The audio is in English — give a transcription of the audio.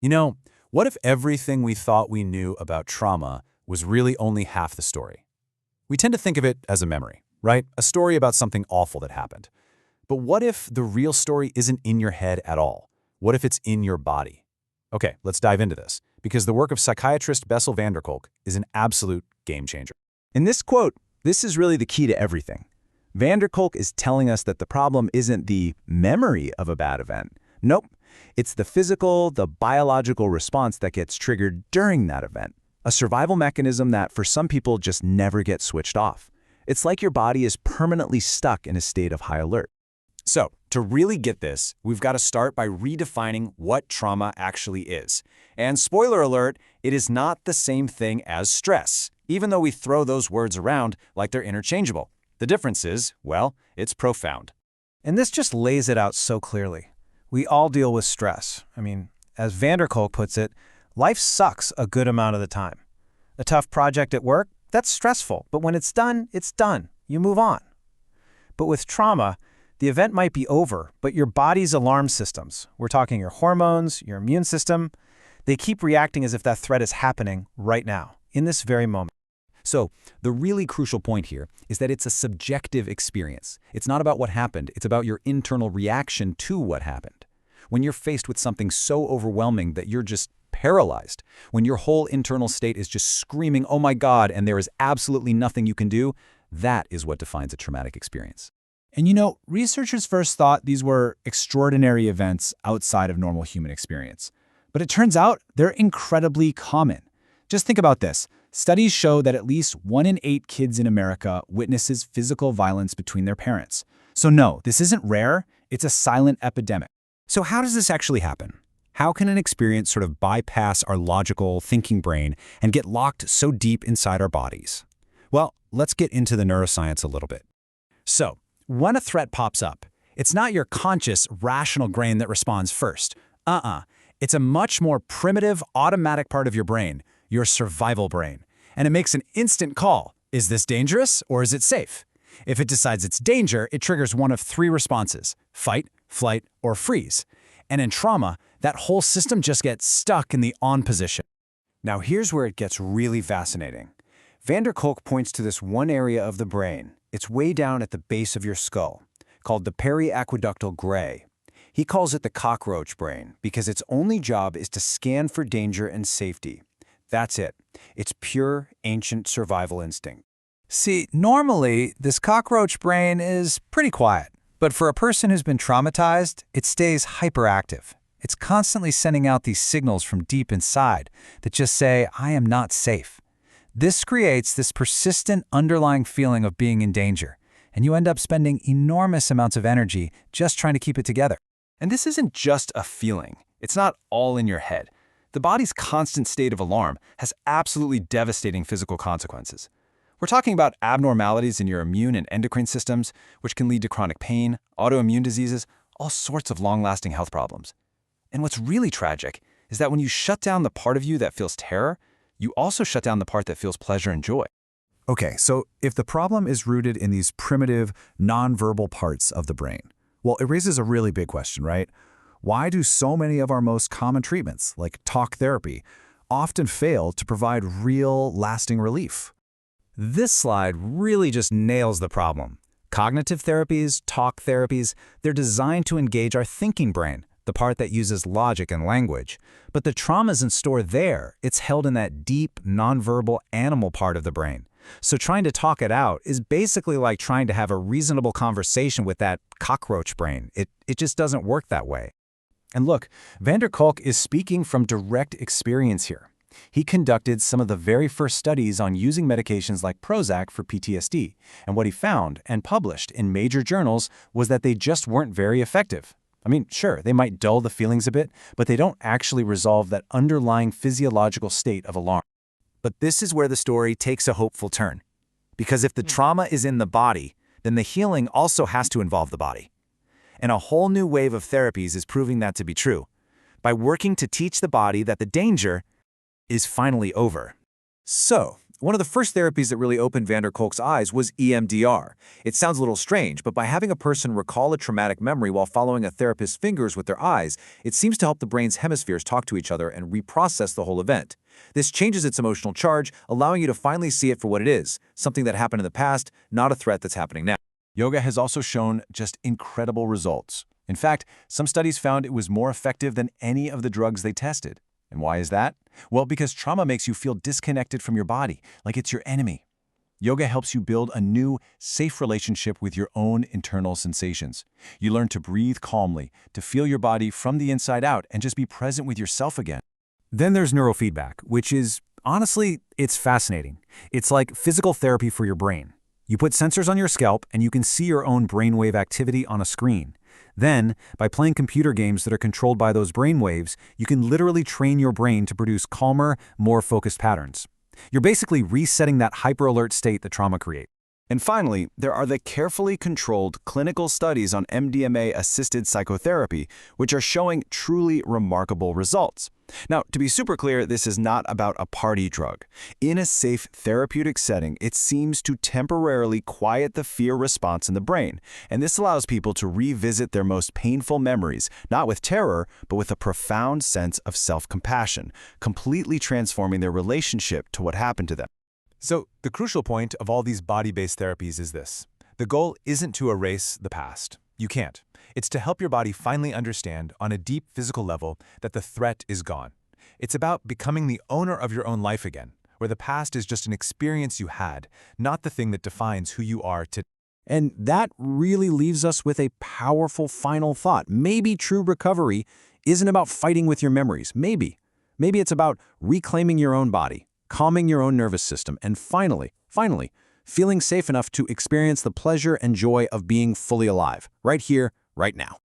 You know, what if everything we thought we knew about trauma was really only half the story? We tend to think of it as a memory, right? A story about something awful that happened. But what if the real story isn't in your head at all? What if it's in your body? Okay, let's dive into this, because the work of psychiatrist Bessel Kolk is an absolute game changer. In this quote, this is really the key to everything. Kolk is telling us that the problem isn't the memory of a bad event. Nope, it's the physical, the biological response that gets triggered during that event. A survival mechanism that for some people just never gets switched off. It's like your body is permanently stuck in a state of high alert. So, to really get this, we've got to start by redefining what trauma actually is. And spoiler alert, it is not the same thing as stress, even though we throw those words around like they're interchangeable. The difference is, well, it's profound. And this just lays it out so clearly. We all deal with stress. As Kolk puts it, life sucks a good amount of the time. A tough project at work, that's stressful, but when it's done, it's done. You move on. But with trauma, the event might be over, but your body's alarm systems, we're talking your hormones, your immune system, they keep reacting as if that threat is happening right now, in this very moment. So, the really crucial point here is that it's a subjective experience. It's not about what happened, it's about your internal reaction to what happened. When you're faced with something so overwhelming that you're just paralyzed, when your whole internal state is just screaming, "Oh my God," and there is absolutely nothing you can do, that is what defines a traumatic experience. And researchers first thought these were extraordinary events outside of normal human experience. But it turns out they're incredibly common. Just think about this. Studies show that at least 1 in 8 kids in America witnesses physical violence between their parents. So no, this isn't rare, it's a silent epidemic. So how does this actually happen? How can an experience sort of bypass our logical, thinking brain and get locked so deep inside our bodies? Well, let's get into the neuroscience a little bit. So, when a threat pops up, it's not your conscious, rational brain that responds first. It's a much more primitive, automatic part of your brain, your survival brain. And it makes an instant call. Is this dangerous or is it safe? If it decides it's danger, it triggers one of 3 responses: fight, flight, or freeze. And in trauma, that whole system just gets stuck in the on position. Now here's where it gets really fascinating. Kolk points to this one area of the brain. It's way down at the base of your skull, called the periaqueductal gray. He calls it the cockroach brain because its only job is to scan for danger and safety. That's it. It's pure, ancient survival instinct. See, normally, this cockroach brain is pretty quiet. But for a person who's been traumatized, it stays hyperactive. It's constantly sending out these signals from deep inside that just say, "I am not safe." This creates this persistent underlying feeling of being in danger, and you end up spending enormous amounts of energy just trying to keep it together. And this isn't just a feeling. It's not all in your head. The body's constant state of alarm has absolutely devastating physical consequences. We're talking about abnormalities in your immune and endocrine systems, which can lead to chronic pain, autoimmune diseases, all sorts of long-lasting health problems. And what's really tragic is that when you shut down the part of you that feels terror, you also shut down the part that feels pleasure and joy. Okay, so if the problem is rooted in these primitive, nonverbal parts of the brain, well, it raises a really big question, right? Why do so many of our most common treatments, like talk therapy, often fail to provide real, lasting relief? This slide really just nails the problem. Cognitive therapies, talk therapies, they're designed to engage our thinking brain, the part that uses logic and language. But the trauma isn't stored there. It's held in that deep, nonverbal animal part of the brain. So trying to talk it out is basically like trying to have a reasonable conversation with that cockroach brain. It just doesn't work that way. And look, Kolk is speaking from direct experience here. He conducted some of the very first studies on using medications like Prozac for PTSD, and what he found and published in major journals was that they just weren't very effective. Sure, they might dull the feelings a bit, but they don't actually resolve that underlying physiological state of alarm. But this is where the story takes a hopeful turn. Because if the trauma is in the body, then the healing also has to involve the body. And a whole new wave of therapies is proving that to be true, by working to teach the body that the danger is finally over. So, One of the first therapies that really opened Vander Kolk's eyes was EMDR. It sounds a little strange, but by having a person recall a traumatic memory while following a therapist's fingers with their eyes, it seems to help the brain's hemispheres talk to each other and reprocess the whole event. This changes its emotional charge, allowing you to finally see it for what it is, something that happened in the past, not a threat that's happening now. Yoga has also shown just incredible results. In fact, some studies found it was more effective than any of the drugs they tested. And why is that? Well, because trauma makes you feel disconnected from your body, like it's your enemy. Yoga helps you build a new, safe relationship with your own internal sensations. You learn to breathe calmly, to feel your body from the inside out, and just be present with yourself again. Then there's neurofeedback, which is, honestly, it's fascinating. It's like physical therapy for your brain. You put sensors on your scalp and you can see your own brainwave activity on a screen. Then, by playing computer games that are controlled by those brainwaves, you can literally train your brain to produce calmer, more focused patterns. You're basically resetting that hyper-alert state that trauma creates. And finally, there are the carefully controlled clinical studies on MDMA-assisted psychotherapy, which are showing truly remarkable results. Now, to be super clear, this is not about a party drug. In a safe therapeutic setting, it seems to temporarily quiet the fear response in the brain, and this allows people to revisit their most painful memories, not with terror, but with a profound sense of self-compassion, completely transforming their relationship to what happened to them. So, the crucial point of all these body-based therapies is this. The goal isn't to erase the past. You can't. It's to help your body finally understand, on a deep physical level, that the threat is gone. It's about becoming the owner of your own life again, where the past is just an experience you had, not the thing that defines who you are today. And that really leaves us with a powerful final thought. Maybe true recovery isn't about fighting with your memories. Maybe it's about reclaiming your own body, calming your own nervous system, and finally, feeling safe enough to experience the pleasure and joy of being fully alive, right here, right now.